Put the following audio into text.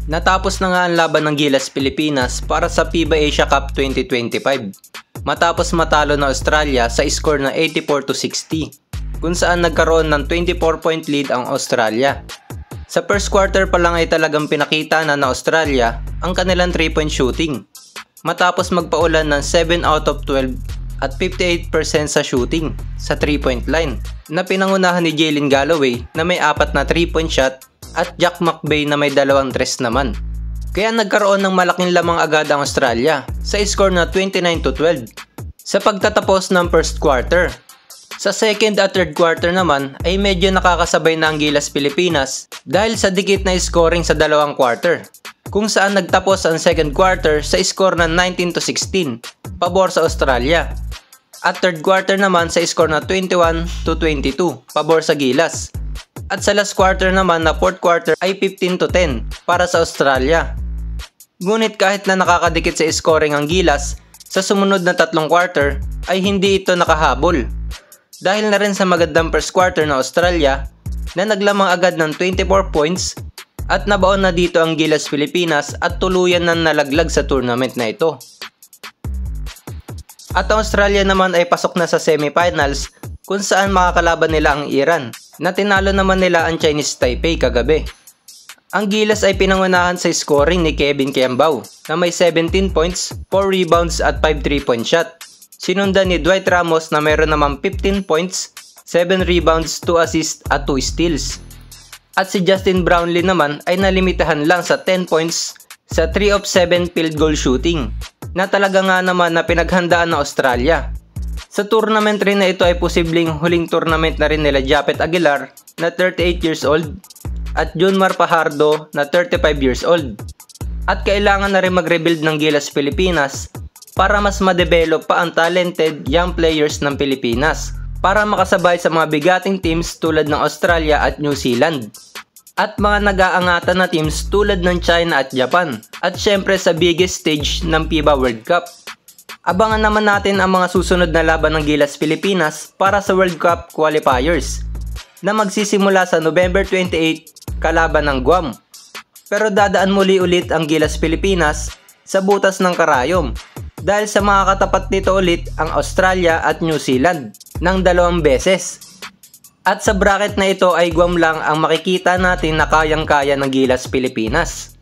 Natapos na nga ang laban ng Gilas Pilipinas para sa FIBA Asia Cup 2025 matapos matalo ng Australia sa score na 84-60 kung saan nagkaroon ng 24-point lead ang Australia. Sa first quarter pa lang ay talagang pinakita na ng Australia ang kanilang 3-point shooting matapos magpaulan ng 7 out of 12 at 58% sa shooting sa 3-point line na pinangunahan ni Jalen Galloway na may 4 na 3-point shot at Jack McBay na may 2 tres naman. Kaya nagkaroon ng malaking lamang agad ang Australia sa score na 29-12 sa pagtatapos ng first quarter. Sa second at third quarter naman ay medyo nakakasabay na ang Gilas Pilipinas dahil sa dikit na scoring sa dalawang quarter, kung saan nagtapos ang second quarter sa score na 19-16 pabor sa Australia at third quarter naman sa score na 21-22 pabor sa Gilas. At sa last quarter naman na fourth quarter ay 15-10 para sa Australia. Ngunit kahit na nakakadikit sa scoring ang Gilas, sa sumunod na tatlong quarter ay hindi ito nakahabol. Dahil na rin sa magandang first quarter na Australia na naglamang agad ng 24 points at nabaon na dito ang Gilas Pilipinas at tuluyan na nalaglag sa tournament na ito. At ang Australia naman ay pasok na sa semifinals kung saan makakalaban nila ang Iran na tinalo naman nila ang Chinese Taipei kagabi. Ang Gilas ay pinangunahan sa scoring ni Kevin Kiambao na may 17 points, 4 rebounds at 5 3-point shot. Sinundan ni Dwight Ramos na mayroon naman 15 points, 7 rebounds, 2 assists at 2 steals. At si Justin Brownlee naman ay nalimitahan lang sa 10 points sa 3 of 7 field goal shooting na talaga nga naman na pinaghandaan ng Australia. Sa tournament rin na ito ay posibleng huling tournament na rin nila Japet Aguilar na 38 years old at Junmar Fajardo na 35 years old. At kailangan na rin mag-rebuild ng Gilas Pilipinas para mas ma-develop pa ang talented young players ng Pilipinas para makasabay sa mga bigating teams tulad ng Australia at New Zealand at mga nag-aangatan na teams tulad ng China at Japan at syempre sa biggest stage ng FIBA World Cup. Abangan naman natin ang mga susunod na laban ng Gilas Pilipinas para sa World Cup qualifiers na magsisimula sa November 28 kalaban ng Guam. Pero dadaan muli ulit ang Gilas Pilipinas sa butas ng karayom dahil sa mga katapat nito ulit ang Australia at New Zealand ng 2 beses. At sa bracket na ito ay Guam lang ang makikita natin na kayang-kaya ng Gilas Pilipinas.